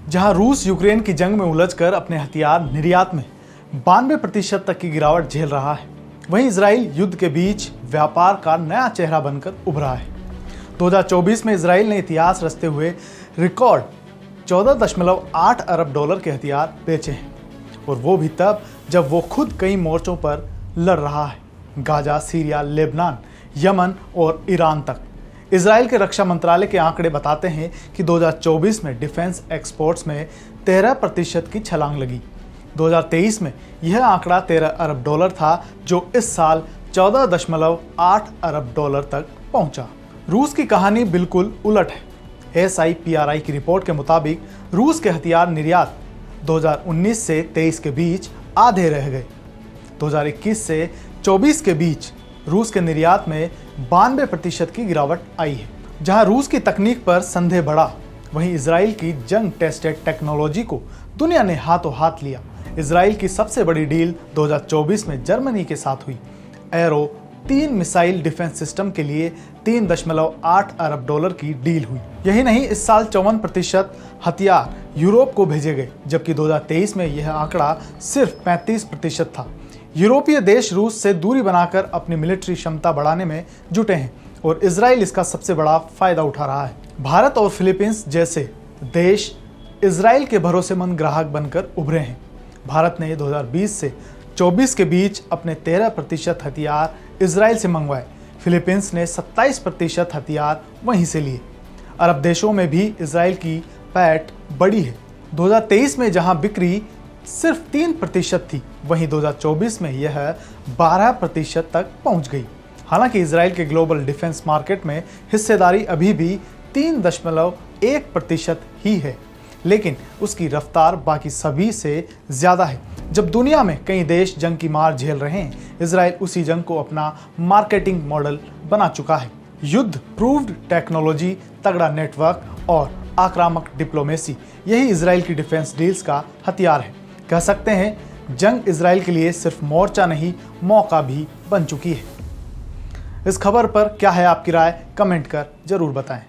जहां रूस यूक्रेन की जंग में उलझकर अपने हथियार निर्यात में 92% तक की गिरावट झेल रहा है, वहीं इजराइल युद्ध के बीच व्यापार का नया चेहरा बनकर उभरा है। 2024 में इजराइल ने इतिहास रचते हुए रिकॉर्ड 14.8 अरब डॉलर के हथियार बेचे हैं, और वो भी तब जब वो खुद कई मोर्चों पर लड़ रहा है, गाजा, सीरिया, लेबनान, यमन और ईरान तक। इजराइल के रक्षा मंत्रालय के आंकड़े बताते हैं कि 2024 में डिफेंस एक्सपोर्ट्स में 13% की छलांग लगी। 2023 में यह आंकड़ा 13 अरब डॉलर था, जो इस साल 14.8 अरब डॉलर तक पहुंचा। रूस की कहानी बिल्कुल उलट है। SIPRI की रिपोर्ट के मुताबिक रूस के हथियार निर्यात 2019 से 23 के बीच आधे रह गए। 2021 से 24 के बीच रूस के निर्यात में 92% की गिरावट आई है। जहां रूस की तकनीक पर संदेह बढ़ा, वहीं इजराइल की जंग टेस्टेड टेक्नोलॉजी को दुनिया ने हाथों हाथ लिया। इजराइल की सबसे बड़ी डील 2024 में जर्मनी के साथ हुई। एरो 3 मिसाइल डिफेंस सिस्टम के लिए 3.8 अरब डॉलर की डील हुई। यही नहीं, इस साल 54% हथियार यूरोप को भेजे गए, जबकि 2023 में यह आंकड़ा सिर्फ 35% था। यूरोपीय देश रूस से दूरी बनाकर अपनी मिलिट्री क्षमता बढ़ाने में जुटे हैं, और इजराइल इसका सबसे बड़ा फायदा उठा रहा है। भारत और फिलीपींस जैसे देश इजराइल के भरोसेमंद ग्राहक बनकर उभरे हैं। भारत ने 2020 से 24 के बीच अपने 13% हथियार इजराइल से मंगवाए। फिलीपींस ने 27% हथियार वहीं से लिए। अरब देशों में भी इजराइल की पैठ बड़ी है। 2023 में जहां बिक्री सिर्फ 3% थी, वहीं 2024 में यह 12% तक पहुंच गई। हालांकि इजराइल के ग्लोबल डिफेंस मार्केट में हिस्सेदारी अभी भी 3.1% ही है, लेकिन उसकी रफ्तार बाकी सभी से ज्यादा है। जब दुनिया में कई देश जंग की मार झेल रहे हैं, इजराइल उसी जंग को अपना मार्केटिंग मॉडल बना चुका है। युद्ध प्रूव्ड टेक्नोलॉजी, तगड़ा नेटवर्क और आक्रामक डिप्लोमेसी, यही इजराइल की डिफेंस डील्स का हथियार है। कह सकते हैं जंग इजराइल के लिए सिर्फ मोर्चा नहीं, मौका भी बन चुकी है। इस खबर पर क्या है आपकी राय, कमेंट कर जरूर बताएं।